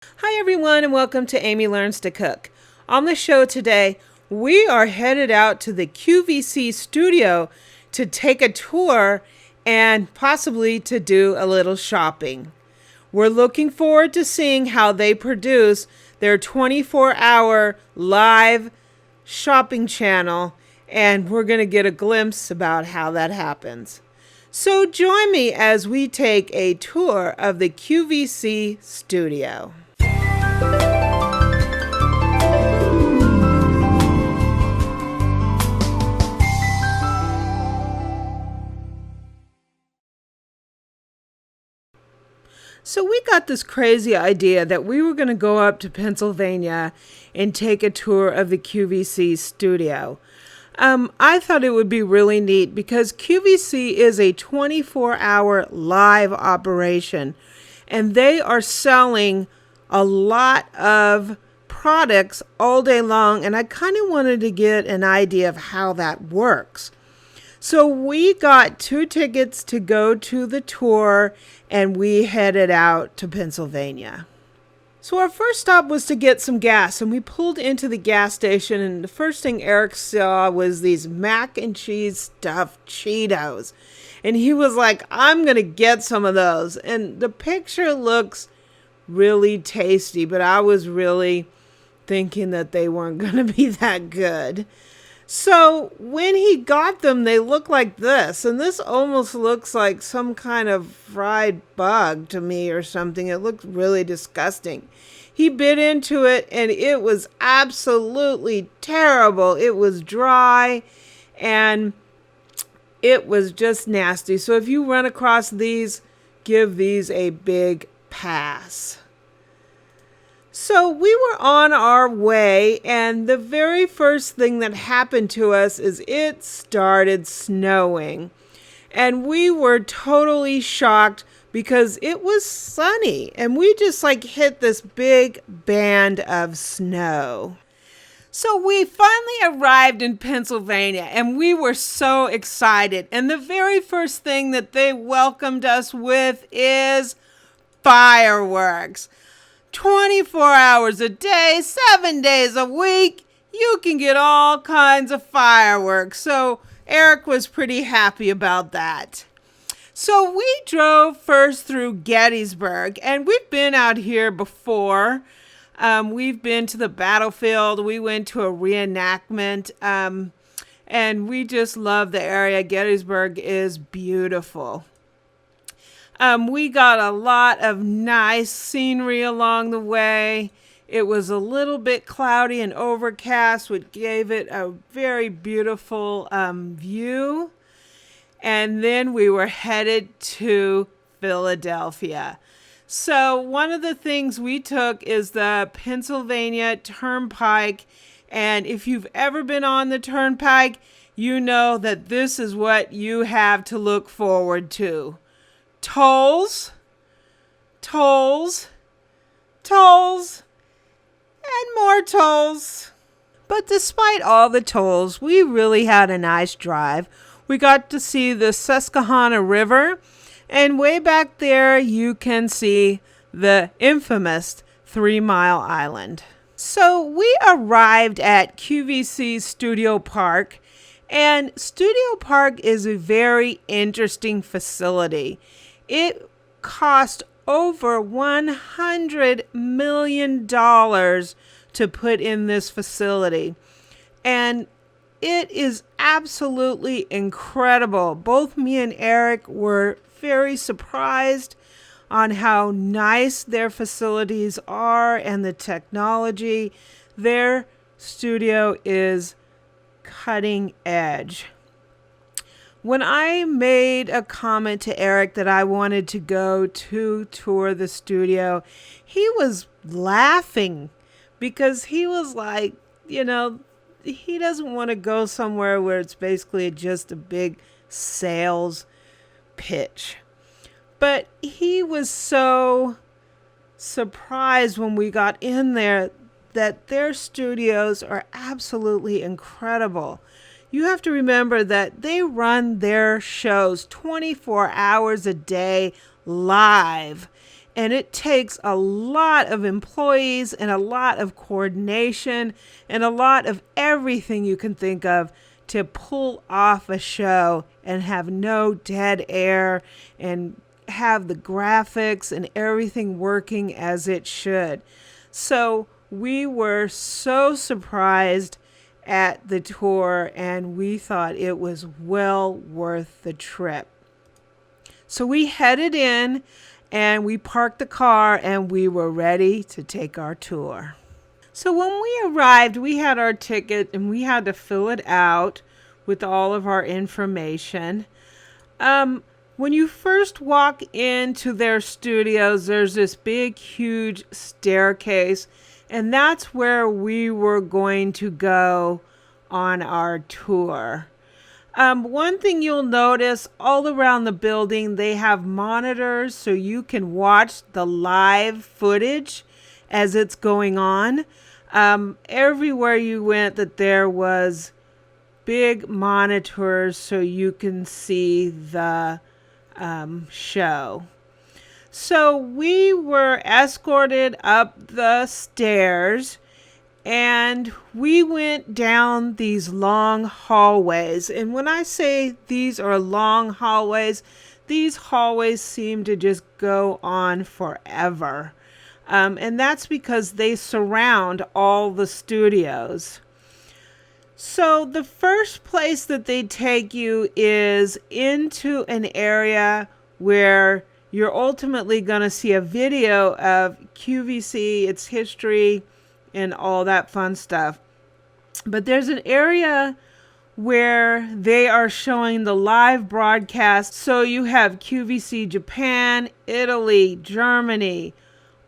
Hi, everyone, and welcome to Amy Learns to Cook. On the show today, we are headed out to the QVC studio to take a tour and possibly to do a little shopping. We're looking forward to seeing how they produce their 24-hour live shopping channel, and we're going to get a glimpse about how that happens. So join me as we take a tour of the QVC studio. So we got this crazy idea that we were going to go up to Pennsylvania and take a tour of the QVC studio. I thought it would be really neat because QVC is a 24-hour live operation, and they are selling a lot of products all day long, and I kind of wanted to get an idea of how that works. So we got 2 tickets to go to the tour, and we headed out to Pennsylvania. So our first stop was to get some gas, and we pulled into the gas station, and the first thing Eric saw was these mac and cheese stuffed Cheetos. And he was like, I'm going to get some of those. And the picture looks really tasty, but I was really thinking that they weren't going to be that good. So when he got them, they look like this. And this almost looks like some kind of fried bug to me or something. It looks really disgusting. He bit into it and it was absolutely terrible. It was dry and it was just nasty. So if you run across these, give these a big pass. So we were on our way, and the very first thing that happened to us is it started snowing. And we were totally shocked because it was sunny, and we just hit this big band of snow. So we finally arrived in Pennsylvania, and we were so excited. And the very first thing that they welcomed us with is fireworks. 24 hours a day, 7 days a week, you can get all kinds of fireworks. So Eric was pretty happy about that. So we drove first through Gettysburg, and we've been out here before. We've been to the battlefield. We went to a reenactment, and we just love the area. Gettysburg is beautiful. We got a lot of nice scenery along the way. It was a little bit cloudy and overcast, which gave it a very beautiful view. And then we were headed to Philadelphia. So one of the things we took is the Pennsylvania Turnpike. And if you've ever been on the Turnpike, you know that this is what you have to look forward to. Tolls, tolls, tolls, and more tolls. But despite all the tolls, we really had a nice drive. We got to see the Susquehanna River, and way back there you can see the infamous 3 Mile Island. So we arrived at QVC Studio Park, and Studio Park is a very interesting facility. It cost over $100 million to put in this facility. And it is absolutely incredible. Both me and Eric were very surprised on how nice their facilities are and the technology. Their studio is cutting edge. When I made a comment to Eric that I wanted to go to tour the studio, he was laughing because he was like, he doesn't want to go somewhere where it's basically just a big sales pitch. But he was so surprised when we got in there that their studios are absolutely incredible. You have to remember that they run their shows 24 hours a day live. And it takes a lot of employees and a lot of coordination and a lot of everything you can think of to pull off a show and have no dead air and have the graphics and everything working as it should. So we were so surprised at the tour, and we thought it was well worth the trip. So we headed in and we parked the car and we were ready to take our tour. So when we arrived, we had our ticket and we had to fill it out with all of our information. When you first walk into their studios, there's this big, huge staircase, and that's where we were going to go on our tour. One thing you'll notice all around the building, they have monitors so you can watch the live footage as it's going on. Everywhere you went, that there was big monitors so you can see the show. So we were escorted up the stairs and we went down these long hallways. And when I say these are long hallways, these hallways seem to just go on forever. And that's because they surround all the studios. So the first place that they take you is into an area where you're ultimately going to see a video of QVC, its history, and all that fun stuff. But there's an area where they are showing the live broadcast. So you have QVC Japan, Italy, Germany,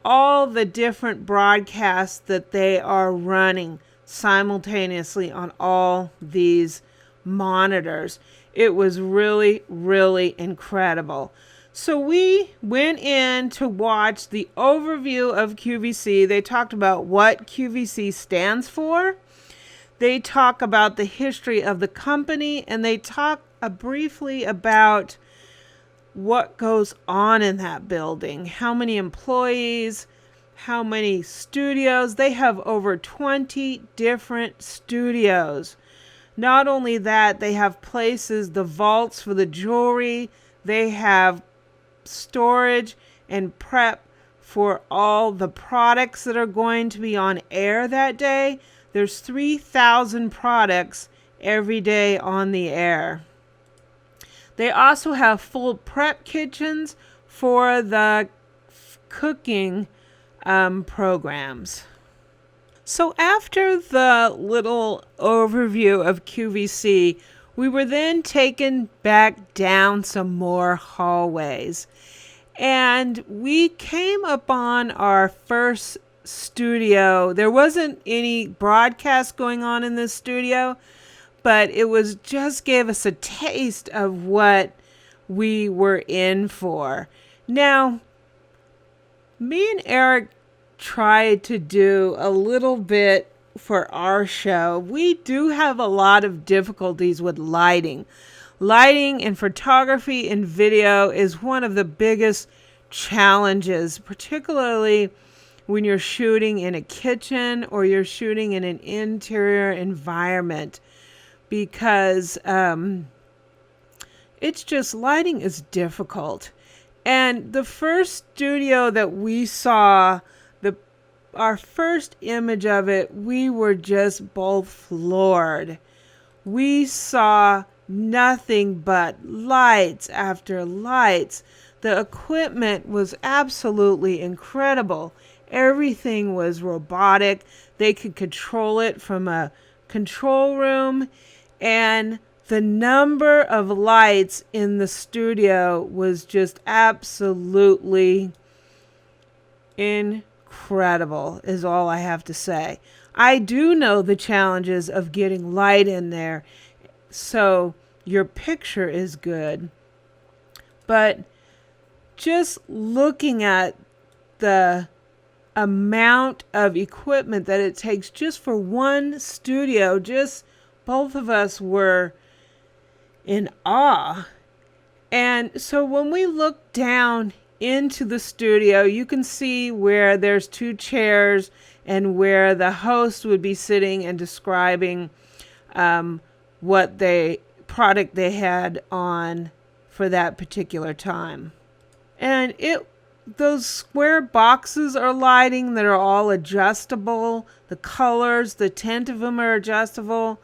all the different broadcasts that they are running simultaneously on all these monitors. It was really, really incredible. So we went in to watch the overview of QVC. They talked about what QVC stands for. They talk about the history of the company, and they talk briefly about what goes on in that building, how many employees, how many studios. They have over 20 different studios. Not only that, they have places, the vaults for the jewelry. They have storage and prep for all the products that are going to be on air that day. There's 3,000 products every day on the air. They also have full prep kitchens for the cooking programs. So after the little overview of QVC, we were then taken back down some more hallways. And we came upon our first studio. There wasn't any broadcast going on in this studio, but it was just gave us a taste of what we were in for. Now, me and Eric tried to do a little bit for our show. We do have a lot of difficulties with lighting. Lighting in photography and video is one of the biggest challenges, particularly when you're shooting in a kitchen or you're shooting in an interior environment, because it's just lighting is difficult. And the first studio that we saw, our first image of it, we were just both floored. We saw nothing but lights after lights. The equipment was absolutely incredible. Everything was robotic. They could control it from a control room. And the number of lights in the studio was just absolutely incredible, is all I have to say. I do know the challenges of getting light in there so your picture is good. But just looking at the amount of equipment that it takes just for one studio, just both of us were in awe. And so when we looked down into the studio, you can see where there's 2 chairs and where the host would be sitting and describing what product they had on for that particular time. And those square boxes are lighting that are all adjustable. The colors, the tint of them are adjustable,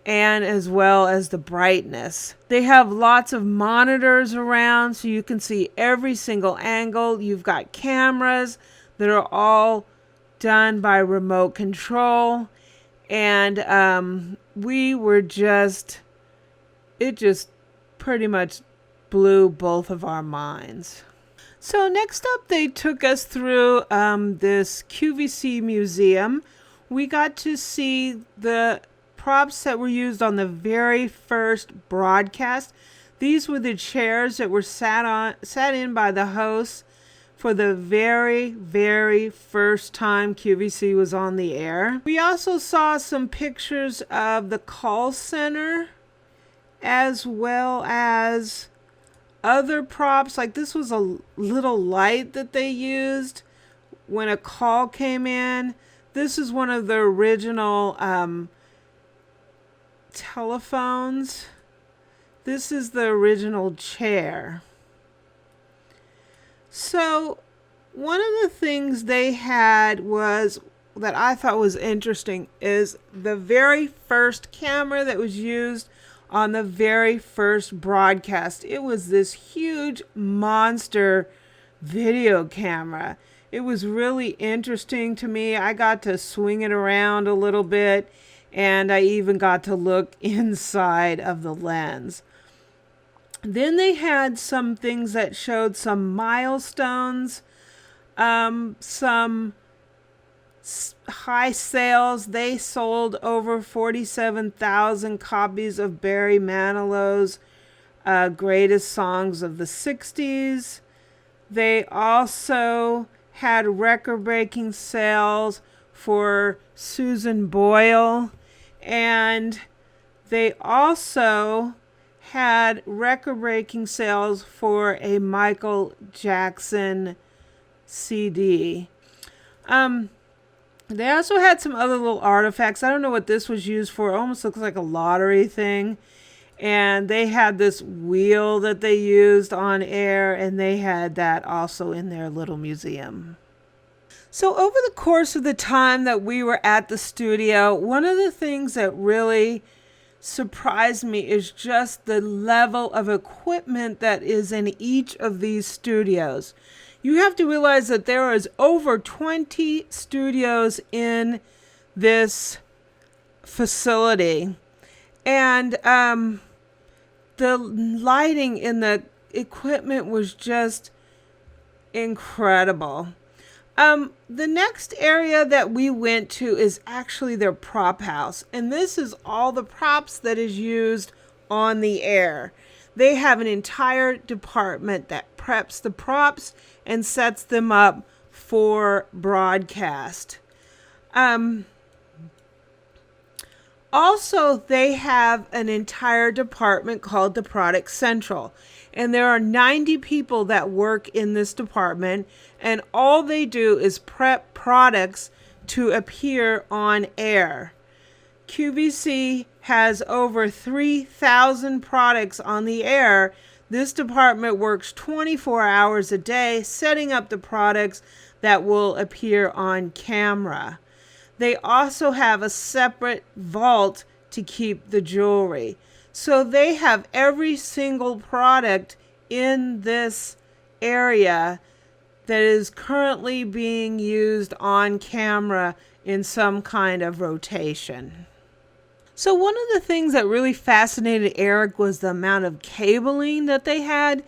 and as well as the brightness. They have lots of monitors around so you can see every single angle. You've got cameras that are all done by remote control. And it just pretty much blew both of our minds. So next up, they took us through this QVC museum. We got to see the props that were used on the very first broadcast. These were the chairs that were sat in by the hosts for the very, very first time QVC was on the air. We also saw some pictures of the call center, as well as other props. Like this was a little light that they used when a call came in. This is one of the original telephones. This is the original chair. So one of the things they had was that I thought was interesting is the very first camera that was used on the very first broadcast. It was this huge monster video camera. It was really interesting to me. I got to swing it around a little bit, and I even got to look inside of the lens. Then they had some things that showed some milestones, some high sales. They sold over 47,000 copies of Barry Manilow's greatest songs of the 60s. They also had record-breaking sales for Susan Boyle, and they also had record-breaking sales for a Michael Jackson CD. They also had some other little artifacts. I don't know what this was used for. It almost looks like a lottery thing. And they had this wheel that they used on air, and they had that also in their little museum. So over the course of the time that we were at the studio, one of the things that really surprised me is just the level of equipment that is in each of these studios. You have to realize that there is over 20 studios in this facility. And the lighting in the equipment was just incredible. The next area that we went to is actually their prop house. And this is all the props that is used on the air. They have an entire department that preps the props and sets them up for broadcast. Also, they have an entire department called the Product Central. And there are 90 people that work in this department, and all they do is prep products to appear on air. QVC has over 3,000 products on the air. This department works 24 hours a day setting up the products that will appear on camera. They also have a separate vault to keep the jewelry. So they have every single product in this area that is currently being used on camera in some kind of rotation. So one of the things that really fascinated Eric was the amount of cabling that they had.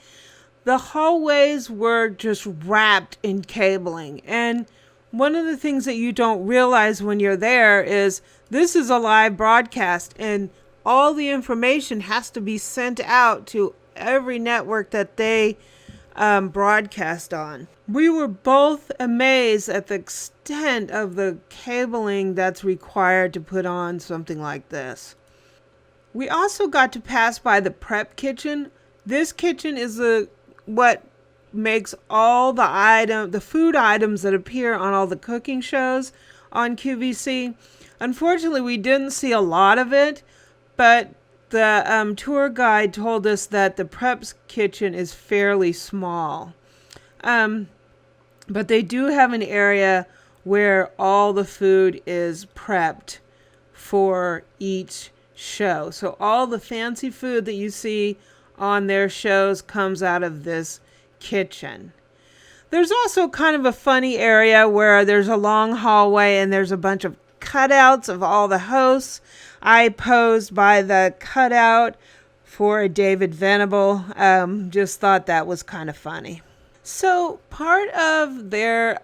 The hallways were just wrapped in cabling. And one of the things that you don't realize when you're there is this is a live broadcast, and all the information has to be sent out to every network that they broadcast on. We were both amazed at the extent of the cabling that's required to put on something like this. We also got to pass by the prep kitchen. This kitchen is what makes all the food items that appear on all the cooking shows on QVC. Unfortunately, we didn't see a lot of it, but the tour guide told us that the prep's kitchen is fairly small. But they do have an area where all the food is prepped for each show. So all the fancy food that you see on their shows comes out of this kitchen. There's also kind of a funny area where there's a long hallway and there's a bunch of cutouts of all the hosts. I posed by the cutout for a David Venable. Just thought that was kind of funny. So part of their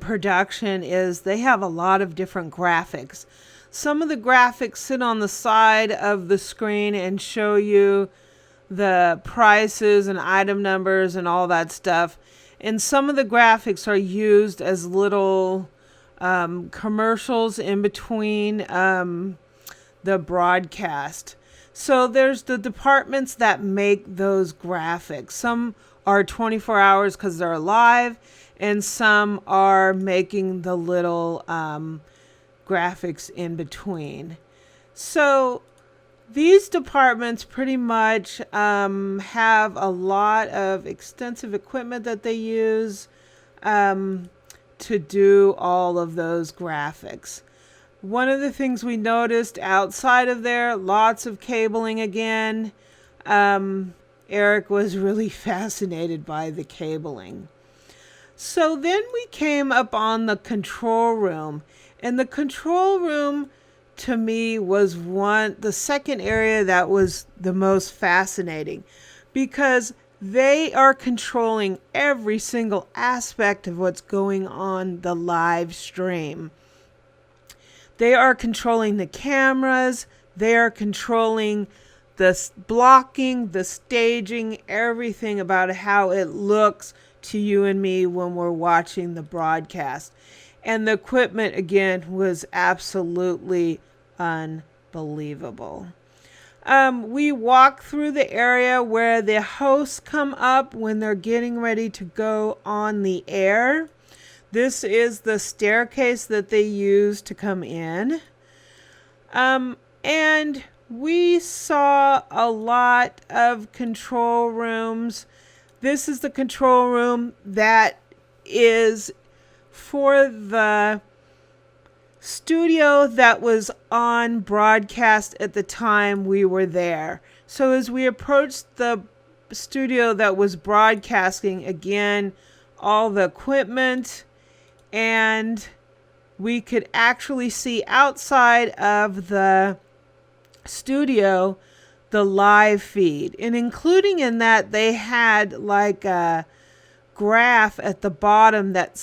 production is they have a lot of different graphics. Some of the graphics sit on the side of the screen and show you the prices and item numbers and all that stuff. And some of the graphics are used as little commercials in between the broadcast. So there's the departments that make those graphics. Some are 24 hours because they're live, and some are making the little graphics in between. So these departments pretty much have a lot of extensive equipment that they use to do all of those graphics. One of the things we noticed outside of there, lots of cabling again. Eric was really fascinated by the cabling. So then we came up on the control room, and the control room to me was the second area that was the most fascinating, because they are controlling every single aspect of what's going on the live stream. They are controlling the cameras, they are controlling the blocking, the staging, everything about how it looks to you and me when we're watching the broadcast. And the equipment, again, was absolutely unbelievable. We walk through the area where the hosts come up when they're getting ready to go on the air. This is the staircase that they use to come in. And we saw a lot of control rooms. This is the control room that is for the studio that was on broadcast at the time we were there. So as we approached the studio that was broadcasting, again, all the equipment, and we could actually see outside of the studio the live feed, and including in that they had like a graph at the bottom that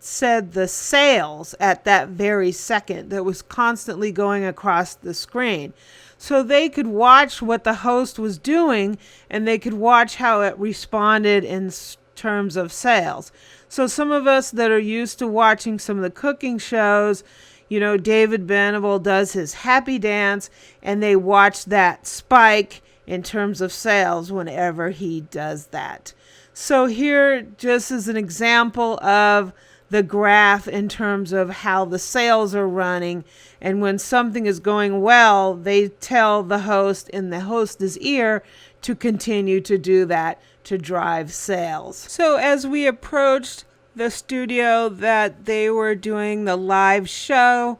said the sales at that very second, that was constantly going across the screen, so they could watch what the host was doing and they could watch how it responded in terms of sales. So some of us that are used to watching some of the cooking shows, you know, David Venable does his happy dance, and they watch that spike in terms of sales whenever he does that. So here, just as an example of the graph in terms of how the sales are running, and when something is going well, they tell the host in the host's ear to continue to do that to drive sales. So as we approached the studio that they were doing the live show,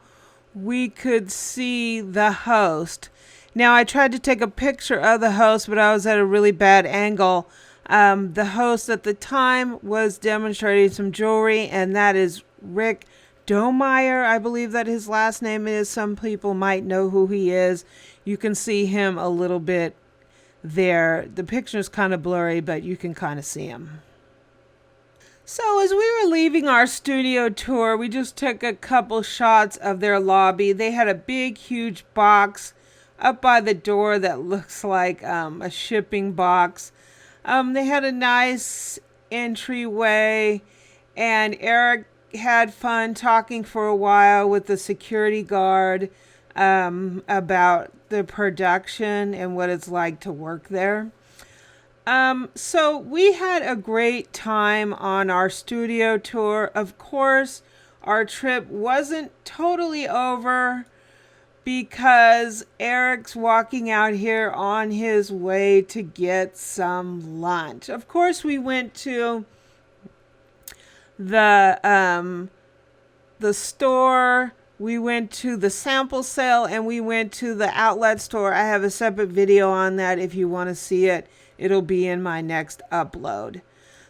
we could see the host. Now I tried to take a picture of the host, but I was at a really bad angle. The host at the time was demonstrating some jewelry, and that is Rick Domeyer. I believe that his last name is. Some people might know who he is. You can see him a little bit there. The picture is kind of blurry, but you can kind of see him. So as we were leaving our studio tour, we just took a couple shots of their lobby. They had a big, huge box up by the door that looks like a shipping box. They had a nice entryway, and Eric had fun talking for a while with the security guard about the production and what it's like to work there. So we had a great time on our studio tour. Of course, our trip wasn't totally over because Eric's walking out here on his way to get some lunch. Of course, we went to the store, we went to the sample sale, and we went to the outlet store. I have a separate video on that. If you want to see it, it'll be in my next upload.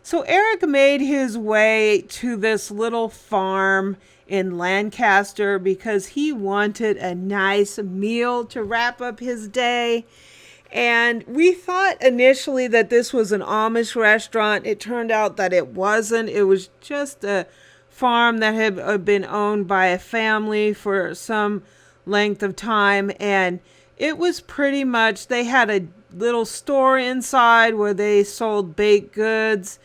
So Eric made his way to this little farm in Lancaster because he wanted a nice meal to wrap up his day. And we thought initially that this was an Amish restaurant. It turned out that it wasn't. It was just a farm that had been owned by a family for some length of time. And it was pretty much, they had a little store inside where they sold baked goods.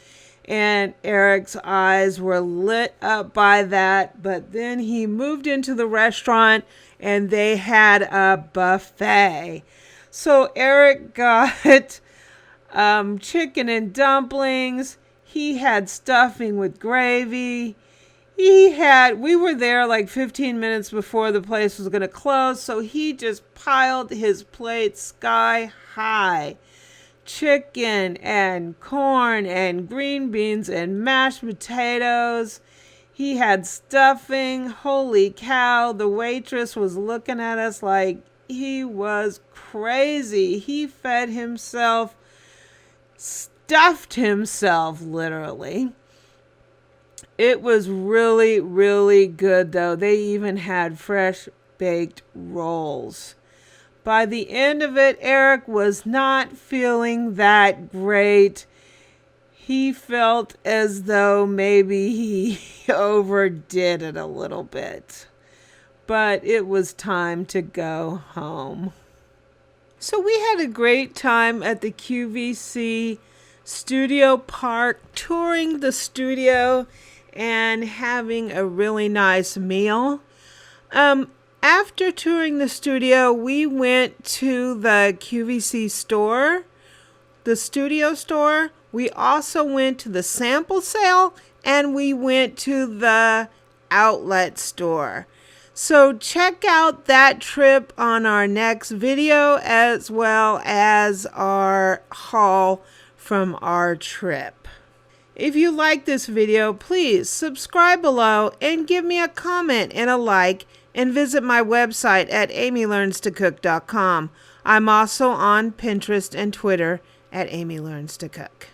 And Eric's eyes were lit up by that. But then he moved into the restaurant and they had a buffet. So Eric got chicken and dumplings. He had stuffing with gravy. We were there like 15 minutes before the place was going to close. So he just piled his plate sky high. Chicken and corn and green beans and mashed potatoes. He had stuffing. Holy cow. The waitress was looking at us like he was crazy. He fed himself, stuffed himself, literally. It was really, really good, though. They even had fresh baked rolls. By the end of it, Eric was not feeling that great. He felt as though maybe he overdid it a little bit. But it was time to go home. So we had a great time at the QVC Studio Park, touring the studio and having a really nice meal. After touring the studio, we went to the QVC store, the studio store. We also went to the sample sale and we went to the outlet store. So check out that trip on our next video as well as our haul from our trip. If you like this video, please subscribe below and give me a comment and a like, and visit my website at amylearnstocook.com. I'm also on Pinterest and Twitter at Amy Learns to Cook.